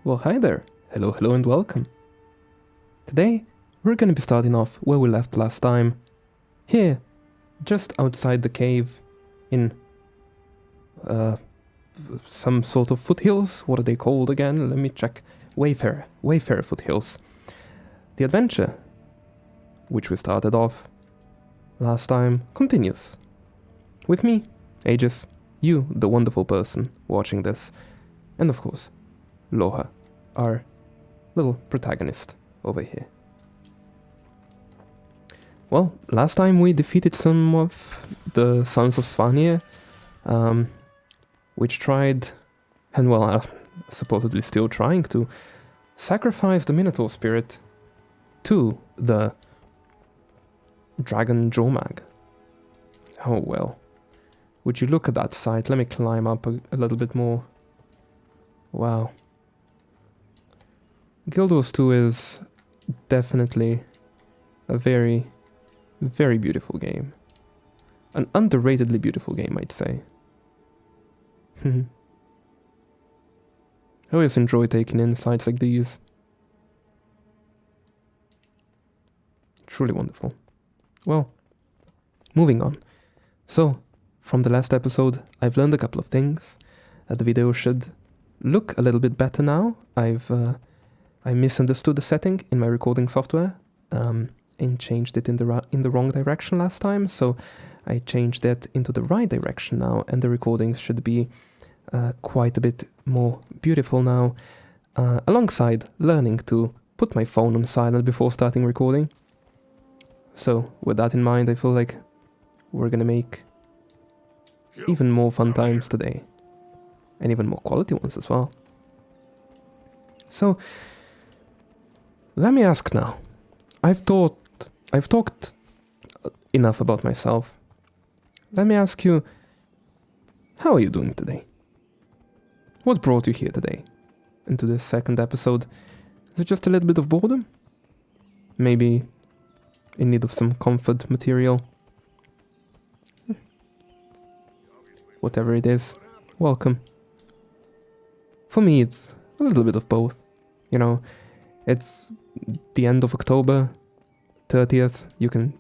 Well, hi there. Hello, hello, and welcome. Today, we're gonna be starting off where we left last time. Here, just outside the cave, in some sort of foothills. What are they called again? Let me check. Wayfarer foothills. The adventure, which we started off last time, continues. With me, Aegis, you, the wonderful person watching this, and of course, Loha, our little protagonist over here. Well, last time we defeated some of the Sons of Svanir, which tried, and well, are supposedly still trying to, sacrifice the Minotaur spirit to the Dragon Jormag. Oh well. Would you look at that site? Let me climb up a little bit more. Wow. Guild Wars 2 is definitely a very, very beautiful game. An underratedly beautiful game, I'd say. I always enjoy taking in sites like these. Truly wonderful. Well, moving on. So, from the last episode, I've learned a couple of things. The video should look a little bit better now. I misunderstood the setting in my recording software and changed it in the wrong direction last time, so I changed that into the right direction now, and the recordings should be quite a bit more beautiful now, alongside learning to put my phone on silent before starting recording. So, with that in mind, I feel like we're gonna make even more fun times today, and even more quality ones as well. So, let me ask now. I've talked enough about myself. Let me ask you, how are you doing today? What brought you here today? Into this second episode? Is it just a little bit of boredom? Maybe in need of some comfort material? Whatever it is, welcome. For me, it's a little bit of both. You know, it's the end of October 30th. You can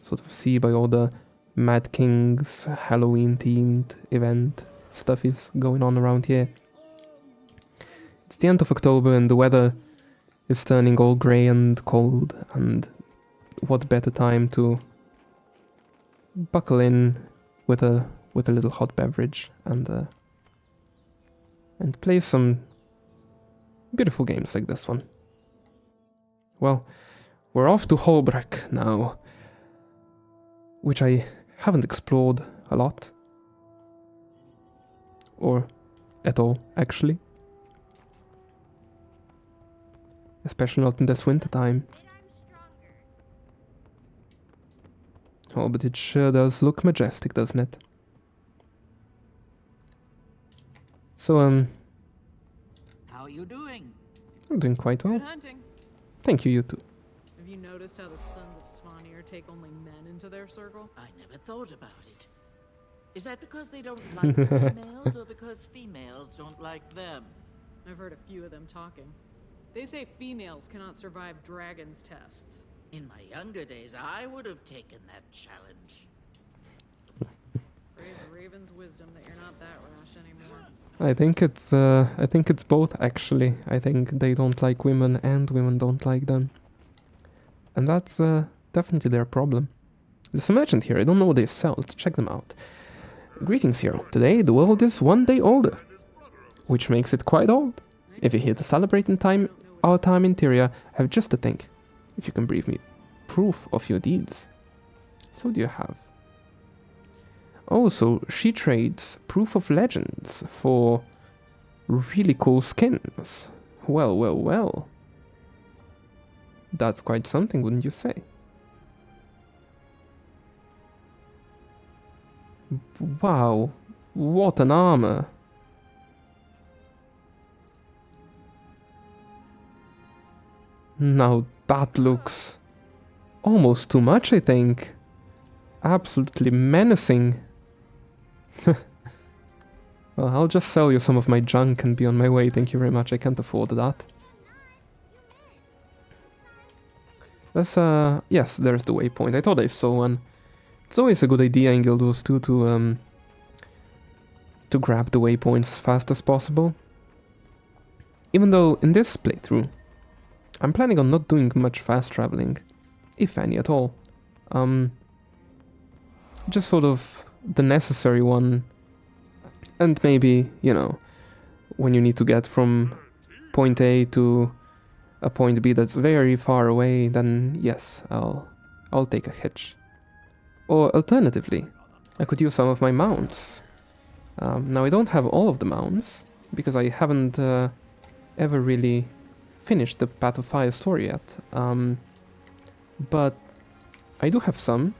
sort of see by all the Mad King's Halloween-themed event stuff is going on around here. It's the end of October and the weather is turning all grey and cold, and what better time to buckle in with a little hot beverage and play some beautiful games like this one. Well, we're off to Holbrook now, which I haven't explored a lot. Or at all, actually. Especially not in this winter time. Oh, but it sure does look majestic, doesn't it? So, How are you doing? I'm doing quite well. Good hunting. Thank you, you too. Have you noticed how the Sons of Svanir take only men into their circle? I never thought about it. Is that because they don't like females, or because females don't like them? I've heard a few of them talking. They say females cannot survive dragons' tests. In my younger days, I would have taken that challenge. Praise Raven's wisdom that you're not that rash anymore. I think it's both, actually. I think they don't like women and women don't like them. And that's definitely their problem. There's a merchant here. I don't know what they sell. Let's check them out. Greetings, hero. Today, the world is one day older, which makes it quite old. If you're here to celebrate our time in Tyria, I have just a thing. If you can bring me proof of your deeds. So what do you have? Oh, so she trades proof of legends for really cool skins. Well, well, well. That's quite something, wouldn't you say? Wow, what an armor. Now that looks almost too much, I think. Absolutely menacing. Well, I'll just sell you some of my junk and be on my way. Thank you very much. I can't afford that. That's, yes, there's the waypoint. I thought I saw one. It's always a good idea in Guild Wars 2 to grab the waypoints as fast as possible. Even though in this playthrough, I'm planning on not doing much fast traveling, if any at all. Just sort of the necessary one, and maybe, you know, when you need to get from point A to a point B that's very far away, then yes, I'll take a hitch. Or alternatively, I could use some of my mounts. Now I don't have all of the mounts, because I haven't ever really finished the Path of Fire story yet. But I do have some.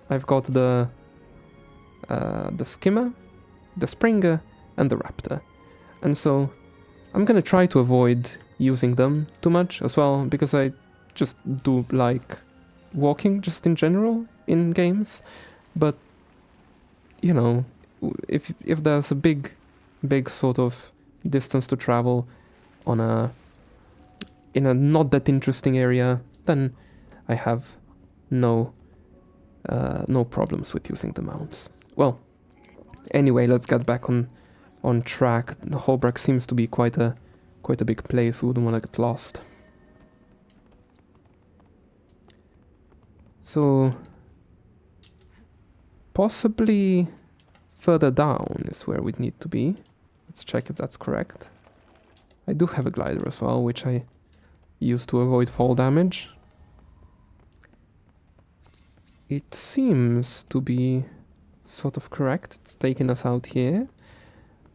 I've got the Skimmer, the Springer, and the Raptor. And so I'm gonna try to avoid using them too much as well, because I just do like walking just in general in games. But, you know, if there's a big sort of distance to travel in a not that interesting area, then I have no problems with using the mounts. Well, anyway, let's get back on track. Holbrook seems to be quite a big place. We wouldn't want to get lost. So possibly further down is where we'd need to be. Let's check if that's correct. I do have a glider as well, which I use to avoid fall damage. It seems to be sort of correct. It's taking us out here.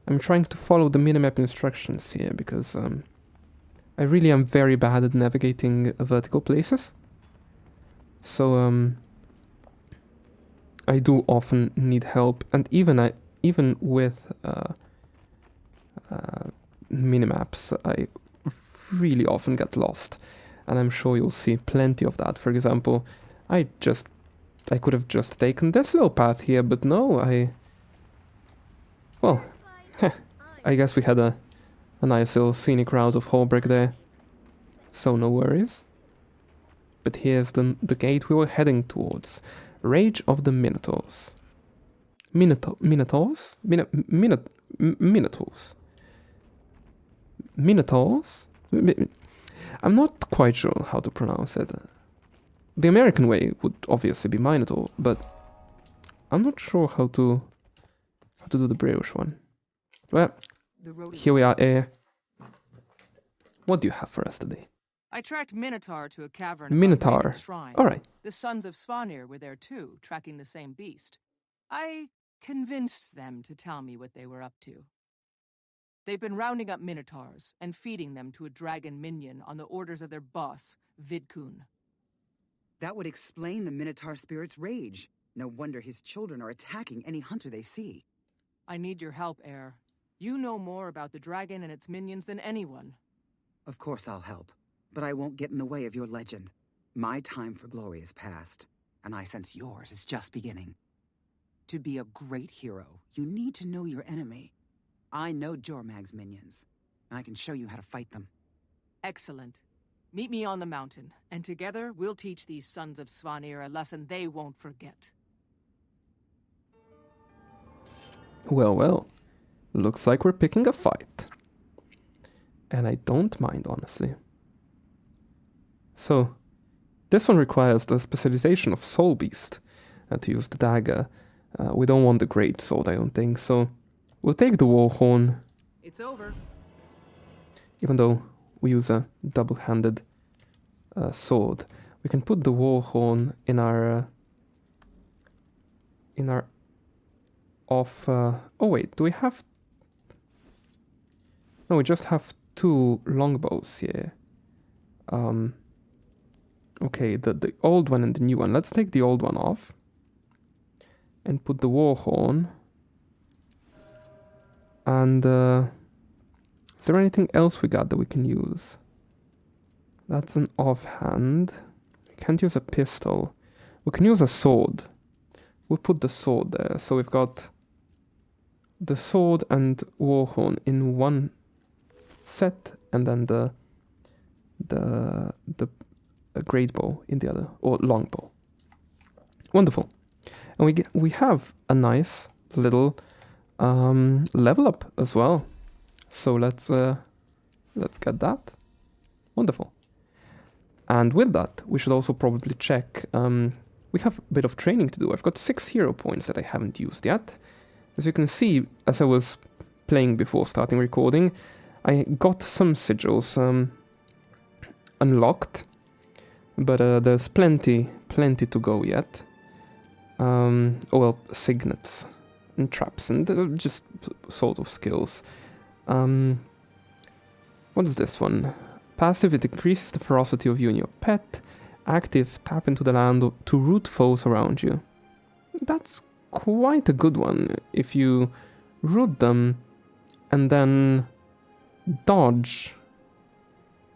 I'm trying to follow the minimap instructions here because I really am very bad at navigating vertical places. So I do often need help, and even with minimaps, I really often get lost, and I'm sure you'll see plenty of that. For example, I could have just taken this little path here, but no, well, I guess we had a nice little scenic route of Holbrook there, so no worries. But here's the gate we were heading towards. Rage of the Minotaurs. Minotaurs? Minotaurs? Minotaurs? I'm not quite sure how to pronounce it. The American way would obviously be Minotaur, but I'm not sure how to do the British one. Well, here we are, Eir. What do you have for us today? I tracked Minotaur to a cavern. Minotaur. Shrine. All right. The Sons of Svanir were there too, tracking the same beast. I convinced them to tell me what they were up to. They've been rounding up Minotaurs and feeding them to a dragon minion on the orders of their boss, Vidkun. That would explain the Minotaur spirit's rage. No wonder his children are attacking any hunter they see. I need your help, Eir. You know more about the dragon and its minions than anyone. Of course I'll help, but I won't get in the way of your legend. My time for glory is past, and I sense yours is just beginning. To be a great hero, you need to know your enemy. I know Jormag's minions, and I can show you how to fight them. Excellent. Meet me on the mountain, and together we'll teach these Sons of Svanir a lesson they won't forget. Well, well. Looks like we're picking a fight. And I don't mind, honestly. So, this one requires the specialization of Soul Beast to use the dagger. We don't want the Great Sword, I don't think, so we'll take the Warhorn. It's over. Even though we use a double-handed sword, we can put the Warhorn in our off. Oh wait, do we have? No, we just have two longbows here. Okay, the old one and the new one. Let's take the old one off and put the Warhorn. And is there anything else we got that we can use? That's an offhand. We can't use a pistol. We can use a sword. We'll put the sword there. So we've got the sword and warhorn in one set, and then the great bow in the other, or long bow. Wonderful. And we have a nice little level up as well. So let's get that. Wonderful. And with that, we should also probably check. We have a bit of training to do. I've got 6 hero points that I haven't used yet. As you can see, as I was playing before starting recording, I got some sigils unlocked, but there's plenty to go yet. Oh well, signets and traps and just sort of skills. What is this one? Passive, it increases the ferocity of you and your pet. Active, tap into the land to root foes around you. That's quite a good one. If you root them and then dodge,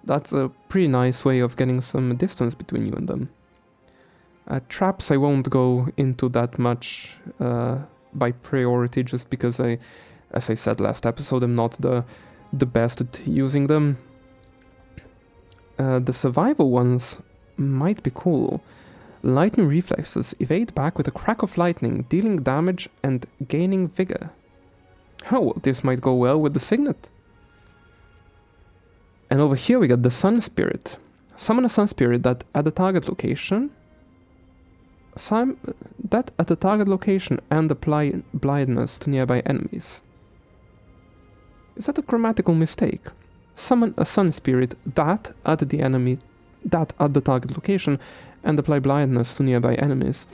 that's a pretty nice way of getting some distance between you and them. Traps I won't go into that much by priority, just because as I said last episode, I'm not the best at using them. The survival ones might be cool. Lightning reflexes, evade back with a crack of lightning, dealing damage and gaining vigor. Oh, well, this might go well with the signet. And over here we got the Sun Spirit. Summon a Sun Spirit that at the target location and apply blindness to nearby enemies. Is that a grammatical mistake? Summon a Sun Spirit that at the target location and apply blindness to nearby enemies.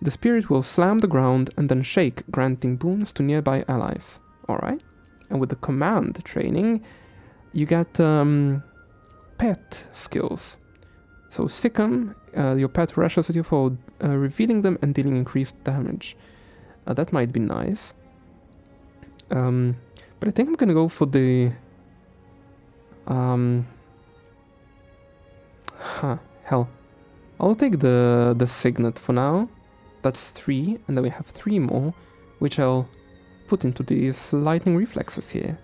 The spirit will slam the ground and then shake, granting boons to nearby allies. Alright. And with the command training, you get pet skills. So Sick'em, your pet rushes at your foe, revealing them and dealing increased damage. That might be nice. But I think I'm gonna go for the... hell. I'll take the signet for now. That's 3, and then we have 3 more, which I'll put into these lightning reflexes here.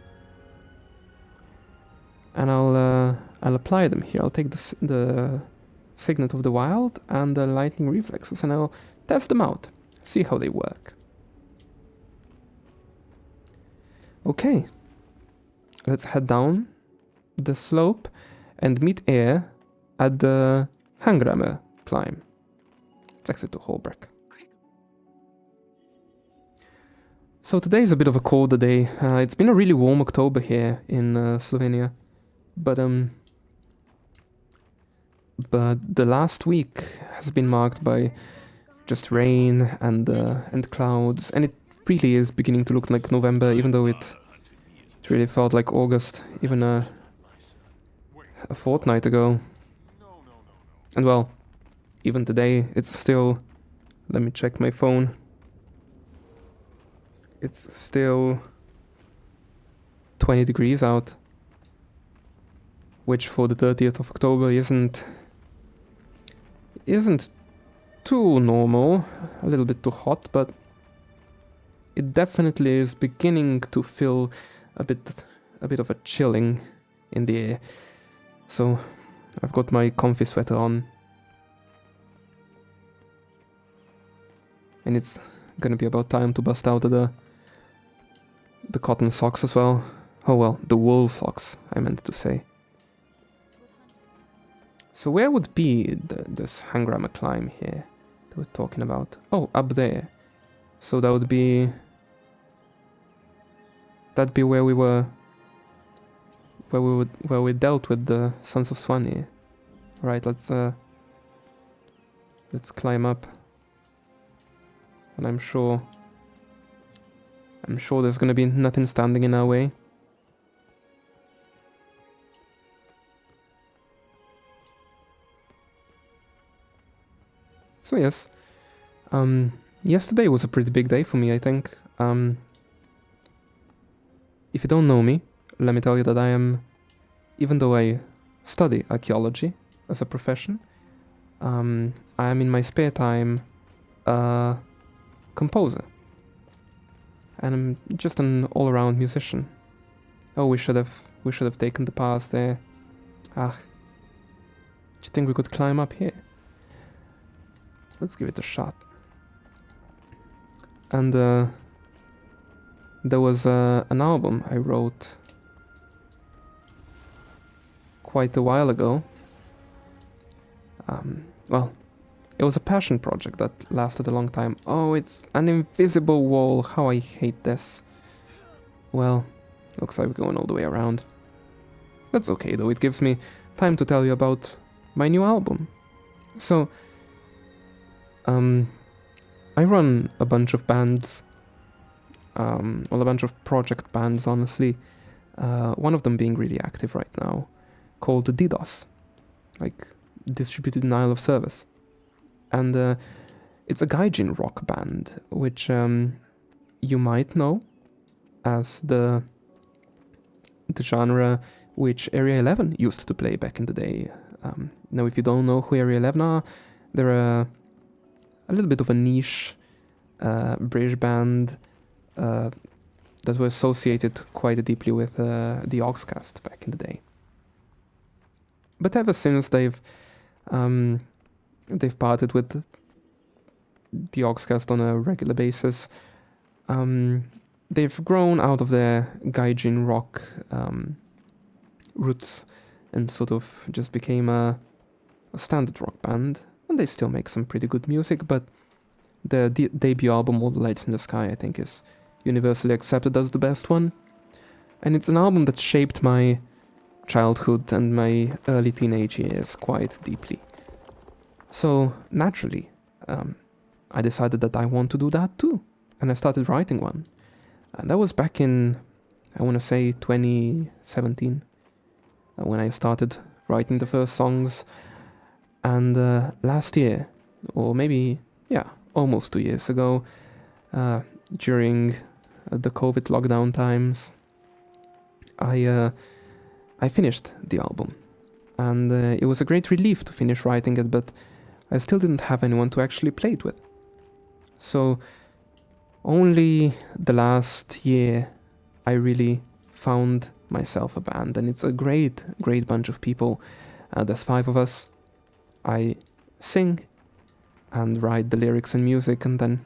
And I'll apply them here. I'll take the signet of the wild and the lightning reflexes, and I'll test them out, see how they work. Okay, let's head down the slope and meet Eir at the Hangrammer climb. Let's exit to Holbrook. So today is a bit of a colder day. It's been a really warm October here in Slovenia, but the last week has been marked by just rain and clouds, and it really is beginning to look like November, even though it really felt like August, even a fortnight ago. And well, even today, it's still... Let me check my phone. It's still 20 degrees out, which for the 30th of October isn't too normal, a little bit too hot, but it definitely is beginning to feel a bit of a chilling in the air. So I've got my comfy sweater on, and it's gonna be about time to bust out the cotton socks as well. Oh well, the wool socks, I meant to say. So where would be this Hangrammer climb here that we're talking about? Oh, up there. So that would be... That'd be where we were... Where we dealt with the Sons of Svanir. Right, let's climb up. And I'm sure there's gonna be nothing standing in our way. So yes, yesterday was a pretty big day for me, I think. If you don't know me, let me tell you that I am, even though I study archaeology as a profession, I am in my spare time a composer. and I'm just an all-around musician. Oh, we should have taken the pass there. Ah, do you think we could climb up here? Let's give it a shot. And there was an album I wrote quite a while ago. Well, it was a passion project that lasted a long time. Oh, it's an invisible wall. How I hate this. Well, looks like we're going all the way around. That's okay though, it gives me time to tell you about my new album. So, I run a bunch of bands, well, a bunch of project bands, honestly. One of them being really active right now, called DDoS, like Distributed Denial of Service. And it's a gaijin rock band, which you might know as the genre which Area 11 used to play back in the day. Now, if you don't know who Area 11 are, they're a little bit of a niche British band that were associated quite deeply with the Oxcast back in the day. But ever since they've parted with the Oxcast on a regular basis, they've grown out of their gaijin rock roots and sort of just became a standard rock band. And they still make some pretty good music, but their debut album, All the Lights in the Sky, I think is universally accepted as the best one. And it's an album that shaped my childhood and my early teenage years quite deeply. So, naturally, I decided that I want to do that too. And I started writing one. And that was back in, I want to say, 2017, when I started writing the first songs. And last year, or maybe, yeah, almost 2 years ago, during the COVID lockdown times, I finished the album. And it was a great relief to finish writing it, but I still didn't have anyone to actually play it with. So only the last year I really found myself a band, and it's a great bunch of people. There's 5 of us. I sing and write the lyrics and music, and then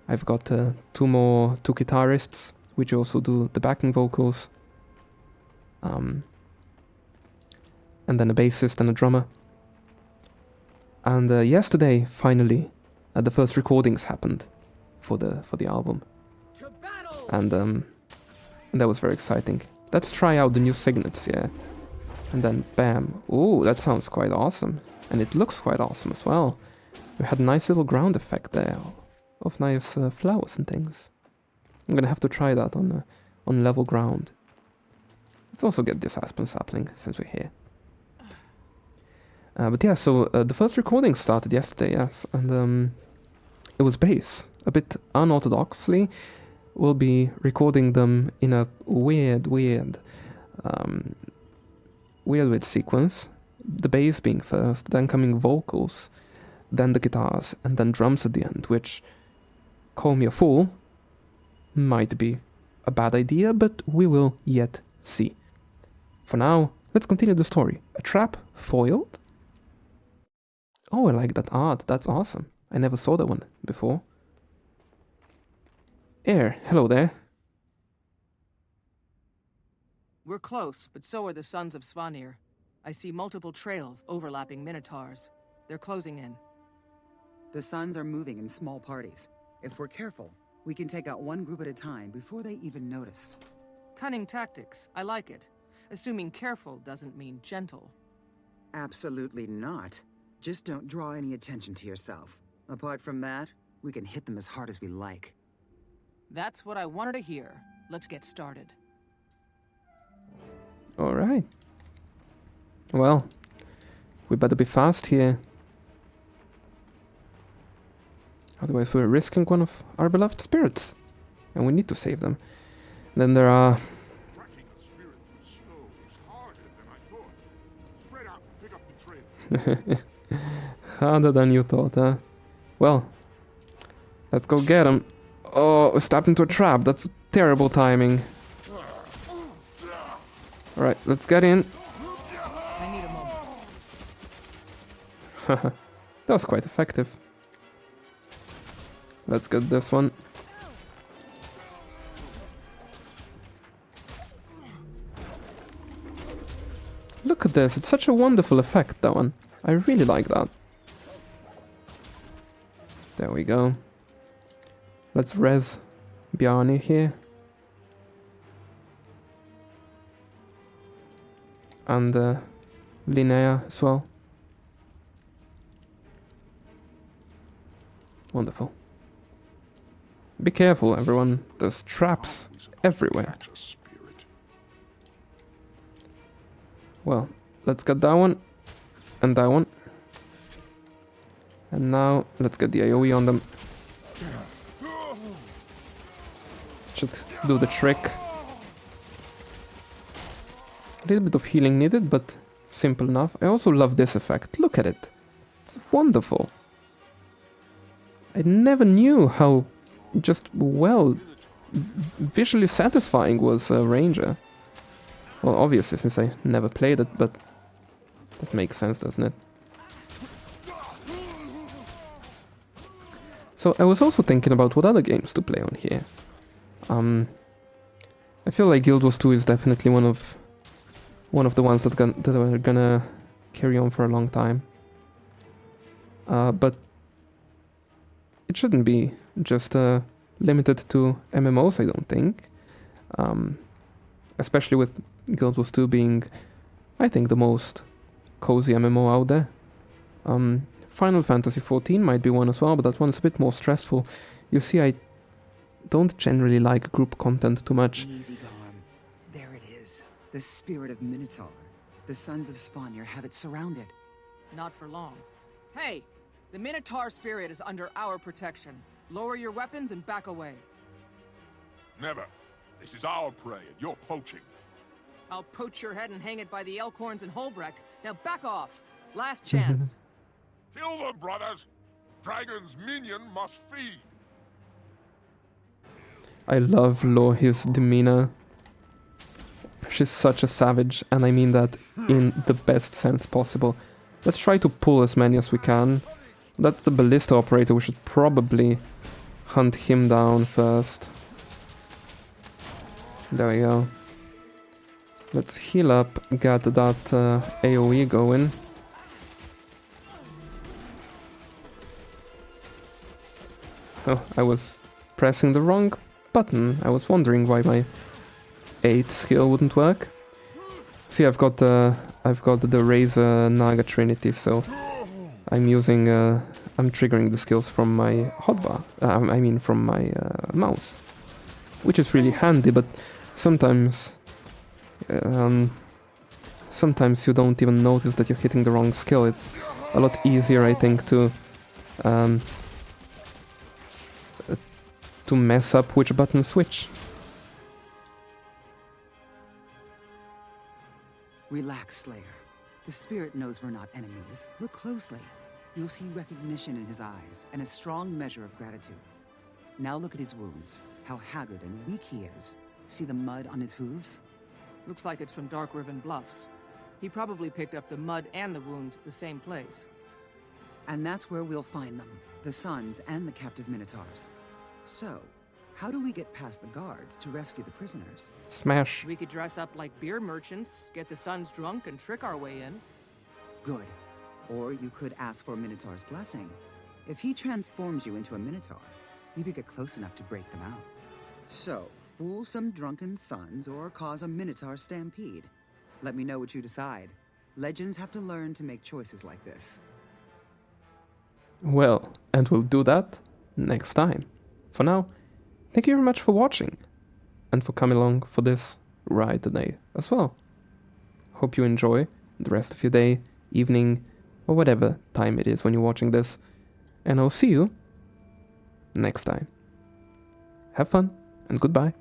I've got 2 guitarists, which also do the backing vocals, and then a bassist and a drummer. And yesterday, finally, the first recordings happened for the album, and that was very exciting. Let's try out the new signets, yeah. And then, bam. Ooh, that sounds quite awesome. And it looks quite awesome as well. We had a nice little ground effect there of nice flowers and things. I'm gonna have to try that on level ground. Let's also get this aspen sapling since we're here. But yeah, so the first recording started yesterday, yes. And it was bass. A bit unorthodoxly. We'll be recording them in a weird sequence. The bass being first, then coming vocals, then the guitars, and then drums at the end, which, call me a fool, might be a bad idea, but we will yet see. For now, let's continue the story. A trap foiled? Oh, I like that art, that's awesome. I never saw that one before. Eir, hello there. We're close, but so are the Sons of Svanir. I see multiple trails overlapping Minotaurs. They're closing in. The Sons are moving in small parties. If we're careful, we can take out one group at a time before they even notice. Cunning tactics. I like it. Assuming careful doesn't mean gentle. Absolutely not. Just don't draw any attention to yourself. Apart from that, we can hit them as hard as we like. That's what I wanted to hear. Let's get started. Alright. Well, we better be fast here. Otherwise we're risking one of our beloved spirits. And we need to save them. Then there are... Tracking a spirit through snow is harder than I thought. Spread out and pick up the trail. Harder than you thought, huh? Well, let's go get them. Oh, stepped into a trap. That's terrible timing. Alright, let's get in. I need a moment. That was quite effective. Let's get this one. Look at this, it's such a wonderful effect, that one. I really like that. There we go. Let's res Bjarni here. And Linnea as well. Wonderful. Be careful, everyone. There's traps everywhere. Well, let's get that one. And that one. And now, let's get the AoE on them. Should do the trick. A little bit of healing needed, but simple enough. I also love this effect. Look at it. It's wonderful. I never knew how just well visually satisfying was Ranger. Well, obviously, since I never played it, but that makes sense, doesn't it? So I was also thinking about what other games to play on here. I feel like Guild Wars 2 is definitely one of the ones that are gonna carry on for a long time. But it shouldn't be just limited to MMOs, I don't think. Especially with Guild Wars 2 being, I think, the most cozy MMO out there. Final Fantasy XIV might be one as well, but that one's a bit more stressful. You see, I don't generally like group content too much. Easy, Garm. There it is. The spirit of Minotaur. The Sons of Svanir have it surrounded. Not for long. Hey! The Minotaur spirit is under our protection. Lower your weapons and back away. Never. This is our prey, and you're poaching. I'll poach your head and hang it by the elk horns in Holbreck. Now back off! Last chance. Kill them, brothers! Dragon's minion must feed. I love Loh's demeanor. She's such a savage, and I mean that in the best sense possible. Let's try to pull as many as we can. That's the ballista operator. We should probably hunt him down first. There we go. Let's heal up, get that AoE going. Oh, I was pressing the wrong button. I was wondering why my 8 skill wouldn't work. See, I've got the Razor Naga Trinity, so I'm using I'm triggering the skills from my hotbar. I mean from my mouse, which is really handy. But sometimes sometimes you don't even notice that you're hitting the wrong skill. It's a lot easier, I think, to mess up which button switch. Relax, Slayer. The spirit knows we're not enemies. Look closely. You'll see recognition in his eyes and a strong measure of gratitude. Now look at his wounds. How haggard and weak he is. See the mud on his hooves? Looks like it's from Dark Riven Bluffs. He probably picked up the mud and the wounds at the same place. And that's where we'll find them. The Sons and the captive Minotaurs. So, how do we get past the guards to rescue the prisoners? Smash. We could dress up like beer merchants, get the Sons drunk, and trick our way in. Good. Or you could ask for Minotaur's blessing. If he transforms you into a Minotaur, you could get close enough to break them out. So, fool some drunken Sons or cause a Minotaur stampede. Let me know what you decide. Legends have to learn to make choices like this. Well, and we'll do that next time. For now, thank you very much for watching, and for coming along for this ride today as well. Hope you enjoy the rest of your day, evening, or whatever time it is when you're watching this, and I'll see you next time. Have fun, and goodbye.